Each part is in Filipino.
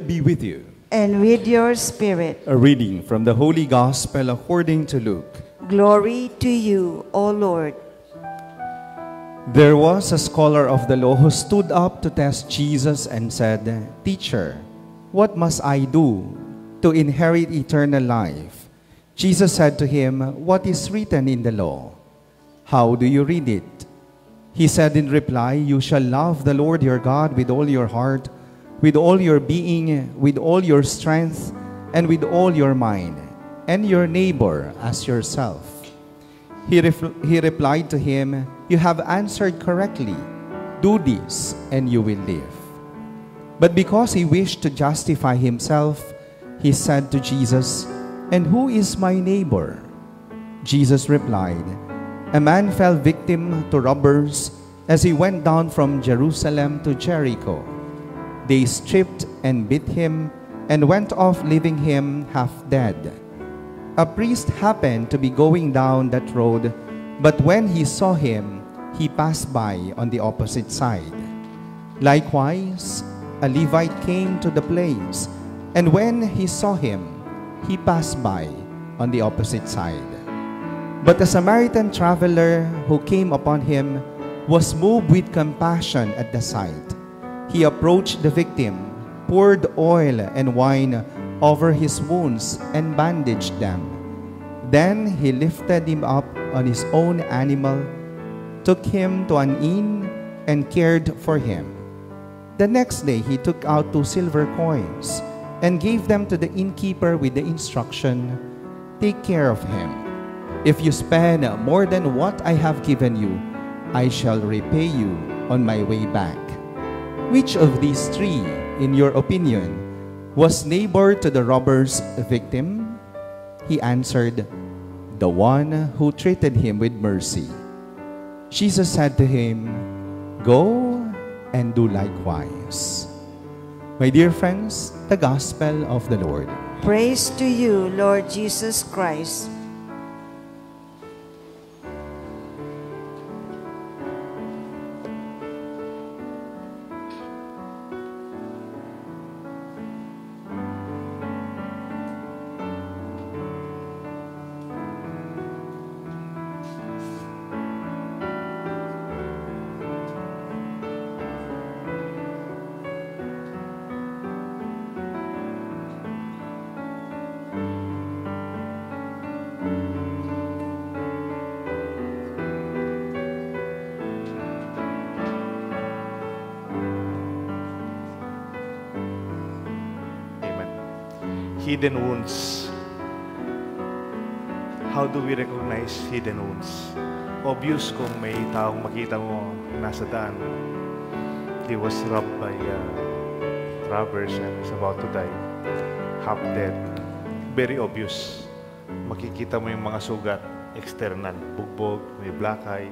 be with you. And with your spirit. A reading from the Holy Gospel according to Luke. Glory to you, O Lord. There was a scholar of the law who stood up to test Jesus and said, "Teacher, what must I do to inherit eternal life?" Jesus said to him, "What is written in the law? How do you read it?" He said in reply, "You shall love the Lord your God with all your heart, with all your being, with all your strength, and with all your mind, and your neighbor as yourself." He replied to him, "You have answered correctly. Do this, and you will live." But because he wished to justify himself, he said to Jesus, "And who is my neighbor?" Jesus replied, "A man fell victim to robbers as he went down from Jerusalem to Jericho. They stripped and beat him and went off, leaving him half dead. A priest happened to be going down that road, but when he saw him, he passed by on the opposite side. Likewise, a Levite came to the place, and when he saw him, he passed by on the opposite side. But the Samaritan traveler who came upon him was moved with compassion at the sight. He approached the victim, poured oil and wine over his wounds, and bandaged them. Then he lifted him up on his own animal, took him to an inn, and cared for him. The next day he took out 2 silver coins and gave them to the innkeeper with the instruction, "Take care of him. If you spend more than what I have given you, I shall repay you on my way back." Which of these 3, in your opinion, was neighbor to the robber's victim? He answered, "The one who treated him with mercy." Jesus said to him, "Go and do likewise." My dear friends, the Gospel of the Lord. Praise to you, Lord Jesus Christ. Hidden wounds. How do we recognize hidden wounds? Obvious kung may taong makita mo nasa daan. He was robbed by robbers and is about to die. Half dead. Very obvious. Makikita mo yung mga sugat. External. Bugbog, may black eye,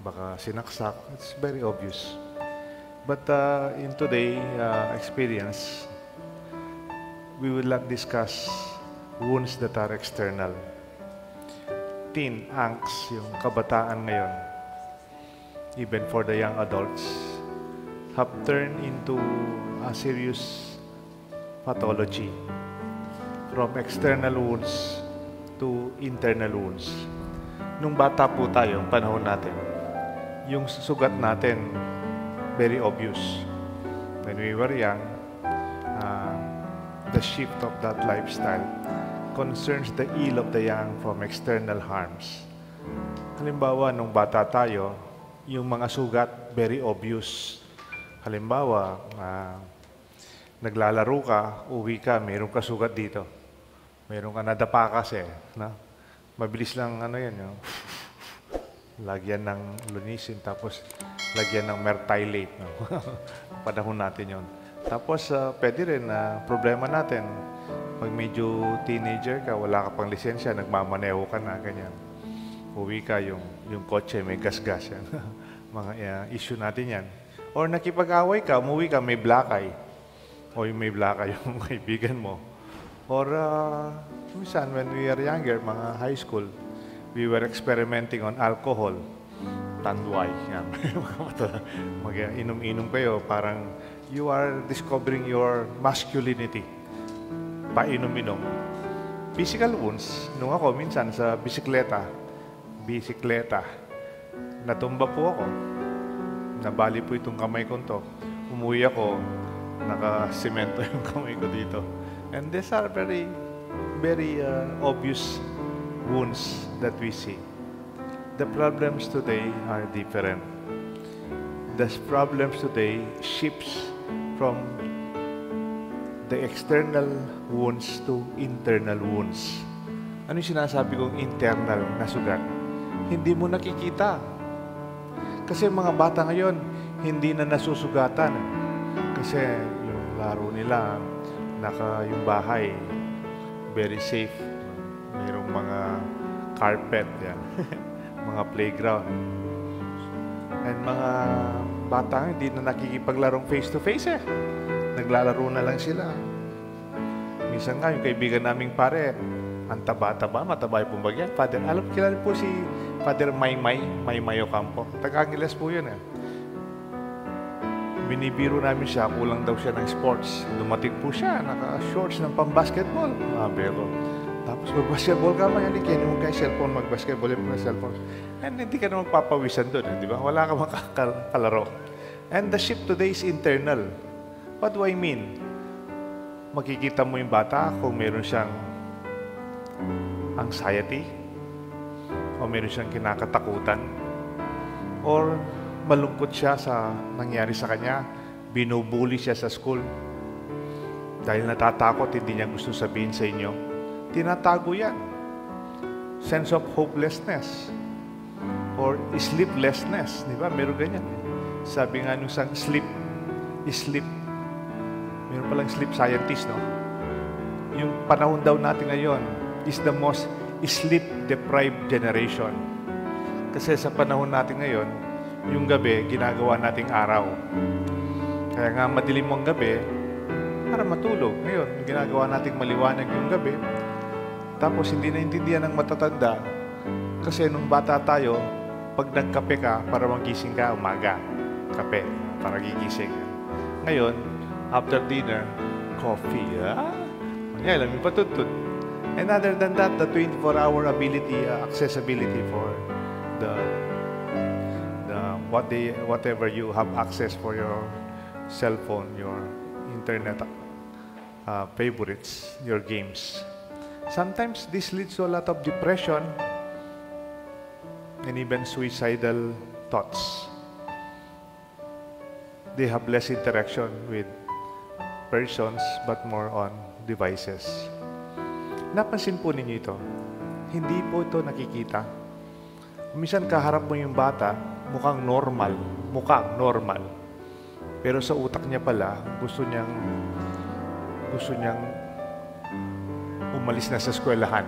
baka sinaksak. It's very obvious. But in today experience, we will not discuss wounds that are external. Teen angst, yung kabataan ngayon, even for the young adults, have turned into a serious pathology from external wounds to internal wounds. Nung bata po tayo, yung panahon natin, yung sugat natin, very obvious. When we were young, the shift of that lifestyle concerns the ill of the young from external harms. Halimbawa, nung bata tayo, yung mga sugat, very obvious. Halimbawa, naglalaro ka, uwi ka, mayroong ka sugat dito. Mayroong ka nadapa kasi. Na? Mabilis lang, yan, yung lagyan ng lunisin, tapos lagyan ng mertylate. No? Panahon natin yon. Tapos, pwede rin problema natin. Pag medyo teenager ka, wala ka pang lisensya, nagmamaneho ka na, ganyan. Uwi ka, yung kotse, may gas-gas yan. Mga issue natin yan. Or nakipag-away ka, umuwi ka, may black eye. O yung may black eye yung kaibigan mo. Or, minsan, when we are younger, mga high school, we were experimenting on alcohol. Tanduay. Mag-inom-inom kayo, parang you are discovering your masculinity. Painom-inom. Physical wounds, nung ako minsan sa bisikleta, natumba po ako. Nabali po itong kamay ko to. Umuwi ako, nakasemento yung kamay ko dito. And these are very, very obvious wounds that we see. The problems today are different. The problems today shifts from the external wounds to internal wounds. Ano yung sinasabi kong internal na sugat? Hindi mo nakikita. Kasi mga bata ngayon, hindi na nasusugatan. Kasi yung laro nila, yung bahay, very safe. Mayroong mga carpet, yan. Mga playground. And mga bata hindi na nakikipaglarong face-to-face eh. Naglalaro na lang sila. Minsan nga, yung kaibigan naming pare, ang taba-taba, mataba yung pumbagyan. Father, kilala po si Father Maymay Ocampo. Taga-Angeles po yun eh. Binibiro namin siya, kulang daw siya ng sports. Dumating po siya, naka-shorts ng pang-basketball. Pero, tapos mag-basketball ka, halika, hindi mo kayo cellphone, mag-basketball yung mga cellphone. And hindi ka na magpapawisan doon, di ba? Wala ka makakalaro. And the shift today is internal. What do I mean? Makikita mo yung bata kung meron siyang anxiety, o meron siyang kinakatakutan, or malungkot siya sa nangyari sa kanya, binubuli siya sa school, dahil natatakot, hindi niya gusto sabihin sa inyo. Tinatago yan. Sense of hopelessness, or sleeplessness, di ba? Meron ganyan. Sabi nga nung isang sleep. Meron palang sleep scientist, no? Yung panahon daw natin ngayon is the most sleep-deprived generation. Kasi sa panahon natin ngayon, yung gabi, ginagawa nating araw. Kaya nga madilim ang gabi, para matulog. Ngayon, ginagawa nating maliwanag yung gabi. Tapos hindi naintindihan ng matatanda. Kasi nung bata tayo, pag nagkape ka, para magising ka, umaga. Kape, para gigising. Ngayon, after dinner, coffee. Ngayon, alam yung patutut. And other than that, the 24-hour accessibility for whatever you have access for your cell phone, your internet favorites, your games. Sometimes this leads to a lot of depression and even suicidal thoughts. They have less interaction with persons but more on devices. Napansin po ninyo ito? Hindi po ito nakikita. Minsan kaharap mo yung bata, mukhang normal. Pero sa utak niya pala, gusto niyang umalis na sa eskwelahan.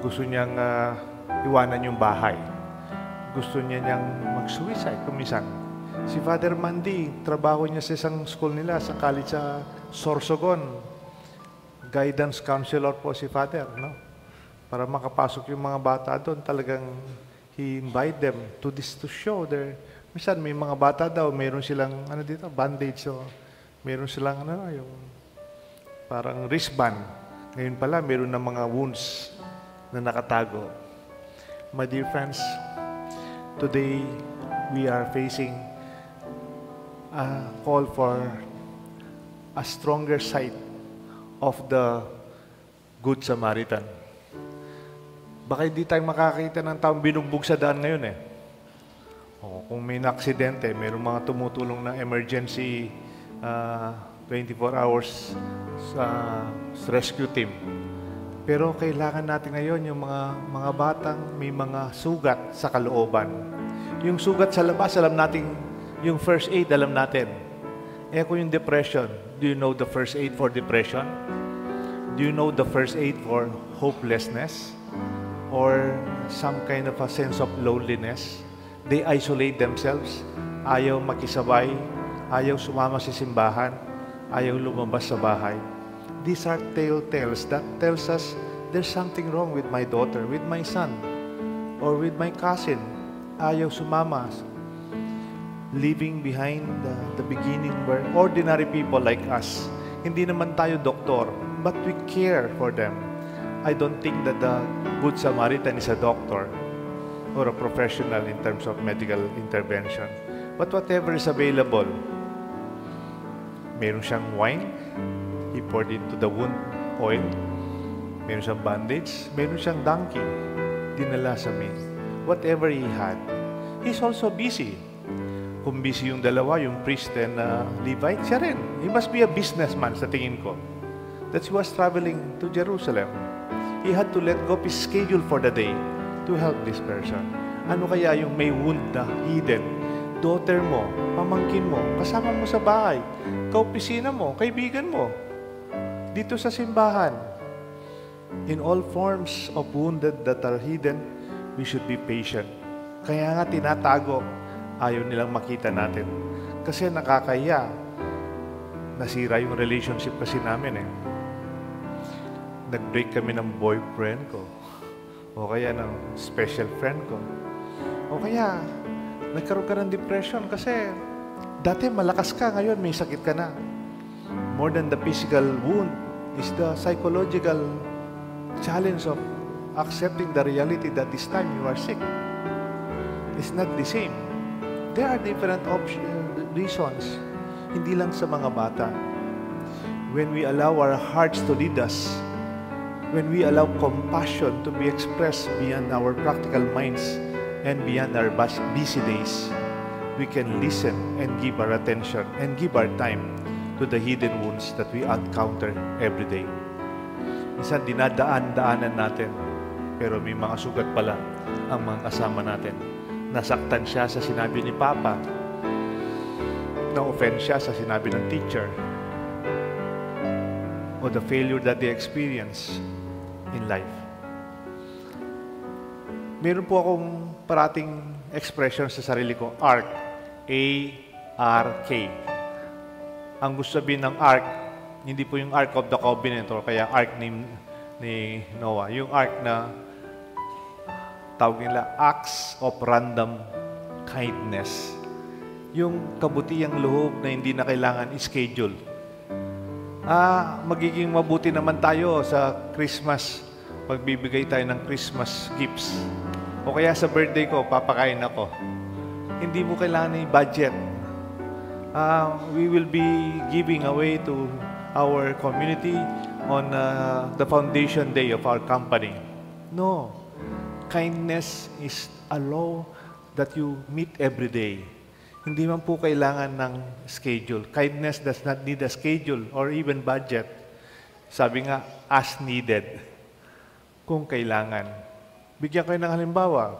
Gusto niyang iwanan yung bahay. Gusto niyang mag-suicide kuminsan. Si Father Mandy, trabaho niya sa isang school nila, sa college sa Sorsogon. Guidance counselor po si Father, no? Para makapasok yung mga bata doon, talagang he invite them to show their... Minsan may mga bata daw, mayroon silang, bandage, so mayroon silang, yung parang wristband. Ngayon pala, mayroon na mga wounds na nakatago. My dear friends, today we are facing a call for a stronger side of the Good Samaritan. Baka hindi tayo makakita ng taong binugbog sa daan ngayon eh. O, kung may na-aksidente, mayroong mga tumutulong na emergency 24 hours sa rescue team. Pero kailangan natin ngayon yung mga batang may mga sugat sa kalooban. Yung sugat sa labas, alam natin, yung first aid, alam natin. Eh kung yung depression, do you know the first aid for depression? Do you know the first aid for hopelessness? Or some kind of a sense of loneliness? They isolate themselves. Ayaw makisabay. Ayaw sumama sa simbahan. Ayaw lumabas sa bahay. These are telltales that tells us there's something wrong with my daughter, with my son, or with my cousin. Ayaw sumama. leaving behind the beginning where ordinary people like us, hindi naman tayo doktor, but we care for them. I don't think that the Good Samaritan is a doctor or a professional in terms of medical intervention. But whatever is available, meron siyang wine, he poured into the wound oil, meron siyang bandage, meron siyang donkey, dinala sa amin. Whatever he had, he's also busy. Kung busy yung dalawa, yung priest and Levite, siya rin. He must be a businessman sa tingin ko. That he was traveling to Jerusalem. He had to let go of his schedule for the day to help this person. Ano kaya yung may wound na hidden? Daughter mo, pamangkin mo, kasama mo sa bahay, kaopisina mo, kaibigan mo, dito sa simbahan. In all forms of wounded that are hidden, we should be patient. Kaya nga tinatago, ayaw nilang makita natin. Kasi nakakahiya. Nasira yung relationship kasi namin eh. Nag-break kami ng boyfriend ko. O kaya ng special friend ko. O kaya, nagkaroon ka ng depression kasi dati malakas ka, ngayon may sakit ka na. More than the physical wound is the psychological challenge of accepting the reality that this time you are sick. It's not the same. There are different reasons. Hindi lang sa mga bata. When we allow our hearts to lead us, when we allow compassion to be expressed beyond our practical minds and beyond our busy days, we can listen and give our attention and give our time to the hidden wounds that we encounter every day. Minsan dinadaan-daanan natin, pero may mga sugat pala ang mga kasama natin. Nasaktan siya sa sinabi ni Papa. Na-offend siya sa sinabi ng teacher. O the failure that they experience in life. Meron po akong parating expression sa sarili ko, ARK. A-R-K. Ang gusto sabihin ng ARK, hindi po yung Ark of the Covenant o kaya ARK ni Noah. Yung ARK na tawag nila acts of random kindness. Yung kabutihang loob na hindi na kailangan i-schedule. Magiging mabuti naman tayo sa Christmas. Magbibigay tayo ng Christmas gifts. O kaya sa birthday ko, papakain ako. Hindi mo kailangan i-budget. We will be giving away to our community on the foundation day of our company. No. Kindness is a law that you meet every day. Hindi man po kailangan ng schedule. Kindness does not need a schedule or even budget. Sabi nga, as needed. Kung kailangan. Bigyan kayo ng halimbawa.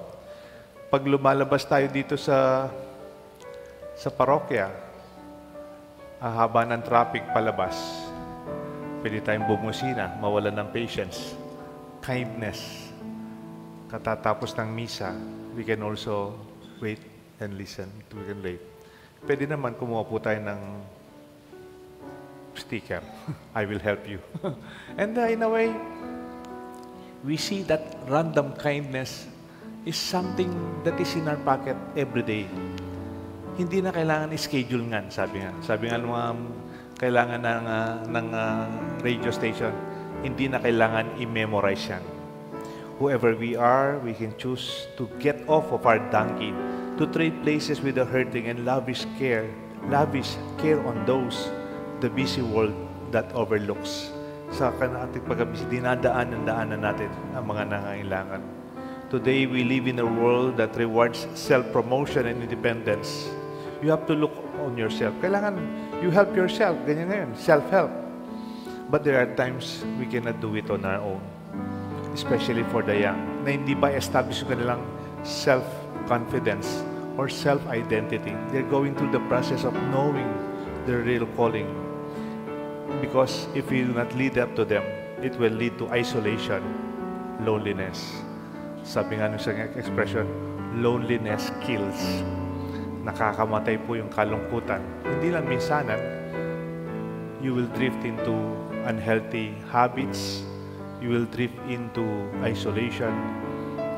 Pag lumalabas tayo dito sa parokya, haba ng traffic palabas, pwede tayong bumusina, mawalan ng patience. Kindness. Katatapos ng misa, we can also wait and listen. We can wait. Pwede naman kumuha po tayo ng sticker. I will help you. And in a way, we see that random kindness is something that is in our pocket every day. Hindi na kailangan i-schedule nga, sabi nga. Sabi nga ng mga kailangan ng radio station, hindi na kailangan i-memorize yan. Whoever we are, we can choose to get off of our donkey, to trade places with the hurting and lavish care on those, the busy world that overlooks. Sa ating pag-abisi, dinadaanan natin ang mga nangangailangan. Today, we live in a world that rewards self-promotion and independence. You have to look on yourself. Kailangan you help yourself. Ganyan ngayon, self-help. But there are times we cannot do it on our own. Especially for the young, na hindi ba establish yung kanilang self-confidence or self-identity. They're going through the process of knowing their real calling. Because if we do not lead up to them, it will lead to isolation, loneliness. Sabi nga nung sa expression, loneliness kills. Nakakamatay po yung kalungkutan. Hindi lang minsanan, you will drift into unhealthy habits, you will drift into isolation,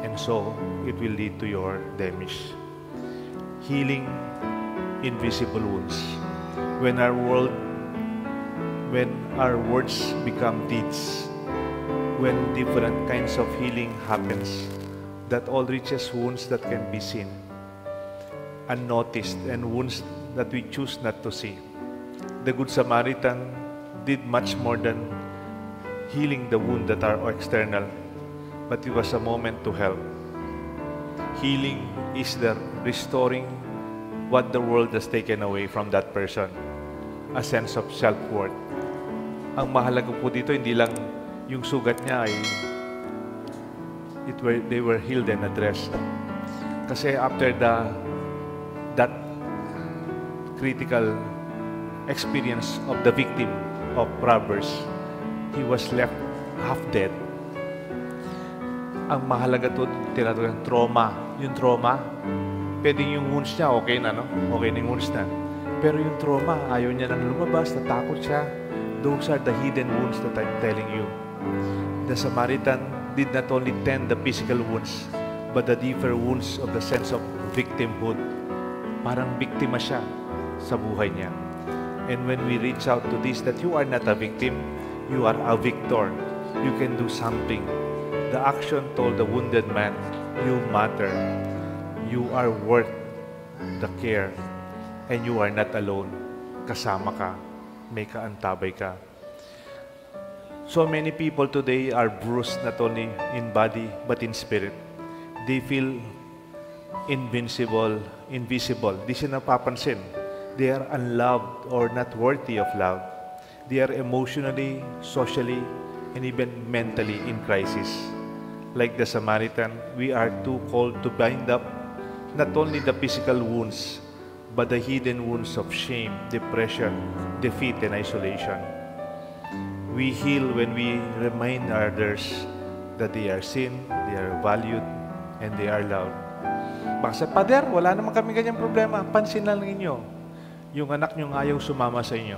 and so it will lead to your damage. Healing invisible wounds. When our words become deeds, when different kinds of healing happens, that all reaches wounds that can be seen, unnoticed, and wounds that we choose not to see. The Good Samaritan did much more than healing the wound that are external, but it was a moment to help. Healing is the restoring what the world has taken away from that person, a sense of self-worth. Ang mahalaga po dito, hindi lang yung sugat niya ay they were healed and addressed. Kasi after that critical experience of the victim of robbers, he was left half dead. Ang mahalaga to, tinatawag trauma. Yung trauma, pwedeng yung wounds niya, okay na, no? Okay na yung wounds na. Pero yung trauma, ayaw niya nang lumabas, natakot siya. Those are the hidden wounds that I'm telling you. The Samaritan did not only tend the physical wounds, but the deeper wounds of the sense of victimhood. Parang biktima siya sa buhay niya. And when we reach out to this, that you are not a victim, you are a victor. You can do something. The action told the wounded man, you matter. You are worth the care. And you are not alone. Kasama ka. May kaantabay ka. So many people today are bruised not only in body but in spirit. They feel invisible. Di sila napapansin. They are unloved or not worthy of love. They are emotionally, socially, and even mentally in crisis. Like the Samaritan, we are too called to bind up not only the physical wounds, but the hidden wounds of shame, depression, defeat, and isolation. We heal when we remind others that they are seen, they are valued, and they are loved. Baka sa pader, wala naman kami ganyang problema. Pansin lang ninyo, yung anak nyong ayaw sumama sa inyo.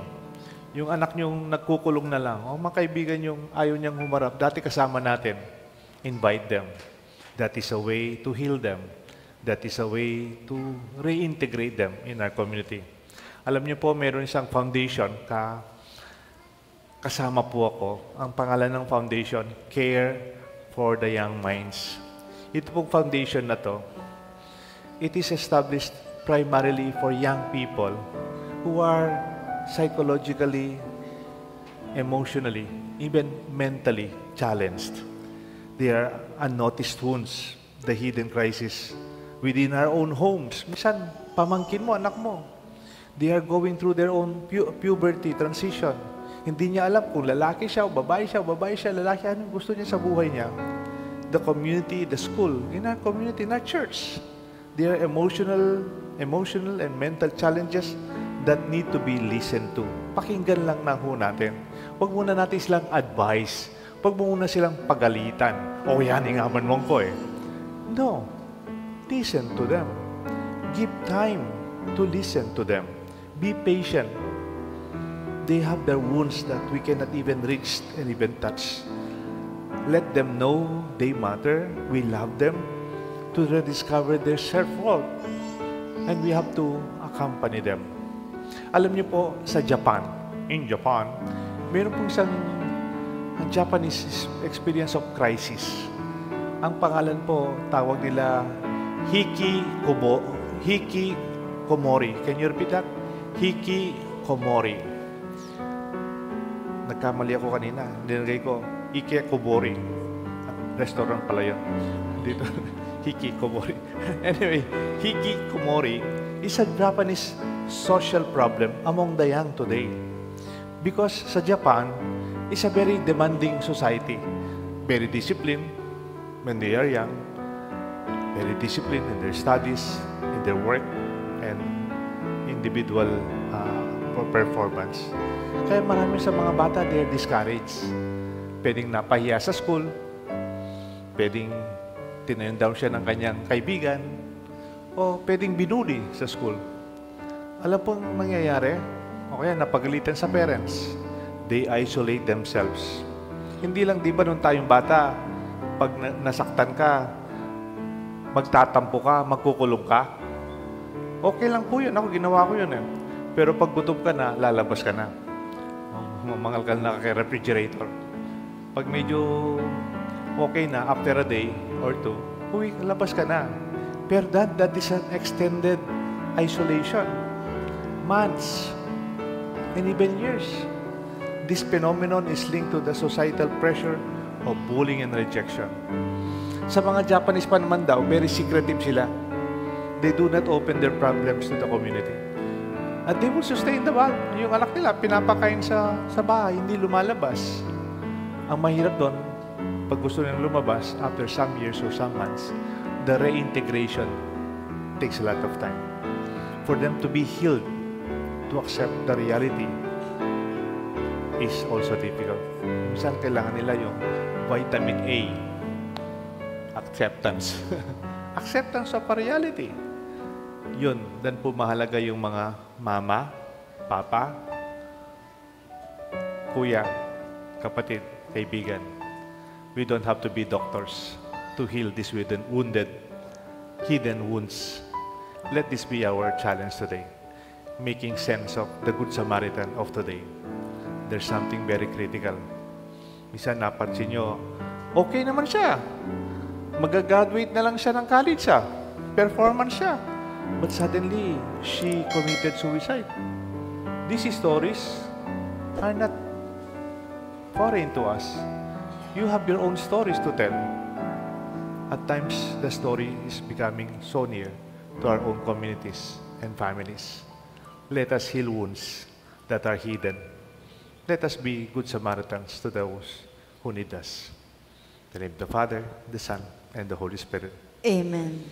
Yung anak nyong nagkukulong na lang, o mga kaibigan yung ayaw niyang humarap, dati kasama natin, invite them. That is a way to heal them. That is a way to reintegrate them in our community. Alam niyo po, meron isang foundation, kasama po ako. Ang pangalan ng foundation, Care for the Young Minds. Ito pong foundation na to, it is established primarily for young people who are psychologically, emotionally, even mentally challenged. They are unnoticed wounds, the hidden crisis within our own homes. Minsan, pamangkin mo, anak mo. They are going through their own puberty transition. Hindi niya alam kung lalaki siya o babae siya, lalaki, ano gusto niya sa buhay niya. The community, the school, in our community, in our church, there are emotional and mental challenges that need to be listened to. Pakinggan lang na ho natin. Huwag muna natin silang advice. Huwag muna silang pagalitan. O yan, ingaman mong ko eh. No. Listen to them. Give time to listen to them. Be patient. They have their wounds that we cannot even reach and even touch. Let them know they matter. We love them. To rediscover their self-worth. And we have to accompany them. Alam niyo po, sa Japan, in Japan, meron po isang Japanese experience of crisis. Ang pangalan po, tawag nila Hikikomori. Can you repeat that? Hikikomori. Nagkamali ako kanina. Nilagay ko, Hikikomori. Restaurant pala yun. Dito, Hikikomori. Anyway, Hikikomori is a Japanese social problem among the young today. Because sa Japan, is a very demanding society. Very disciplined when they are young. Very disciplined in their studies, in their work, and individual performance. Kaya marami sa mga bata, they are discouraged. Pwedeng napahiya sa school, pwedeng tinayon down siya ng kanyang kaibigan, o pwedeng binuli sa school. Alam pong nangyayari, o kaya napagalitan sa parents, they isolate themselves. Hindi lang, di ba, nung tayong bata, pag nasaktan ka, magtatampo ka, magkukulong ka. Okay lang po yun. Ako, ginawa ko yun eh. Pero pag gutom ka na, lalabas ka na. Mamangal ka na kay refrigerator. Pag medyo okay na, after a day or two, labas ka na. Pero that is an extended isolation. Months and even years. This phenomenon is linked to the societal pressure of bullying and rejection. Sa mga Japanese pa naman daw, very secretive sila. They do not open their problems to the community. And they will sustain the world. Yung anak nila, pinapakain sa bahay, hindi lumalabas. Ang mahirap doon, pag gusto nilang lumabas, after some years or some months, the reintegration takes a lot of time. For them to be healed, to accept the reality, is also difficult. Minsan kailangan nila yung vitamin A, acceptance. Acceptance of a reality. Yun, dan po mahalaga yung mga mama, papa, kuya, kapatid, kaibigan. We don't have to be doctors to heal these wounded, hidden wounds. Let this be our challenge today. Making sense of the Good Samaritan of today. There's something very critical. Minsan napansin nyo, okay naman siya. Mag-graduate na lang siya ng college siya. Performance siya. But suddenly, she committed suicide. These stories are not foreign to us. You have your own stories to tell. At times, the story is becoming so near to our own communities and families. Let us heal wounds that are hidden. Let us be good Samaritans to those who need us. In the name of the Father, the Son, and the Holy Spirit. Amen.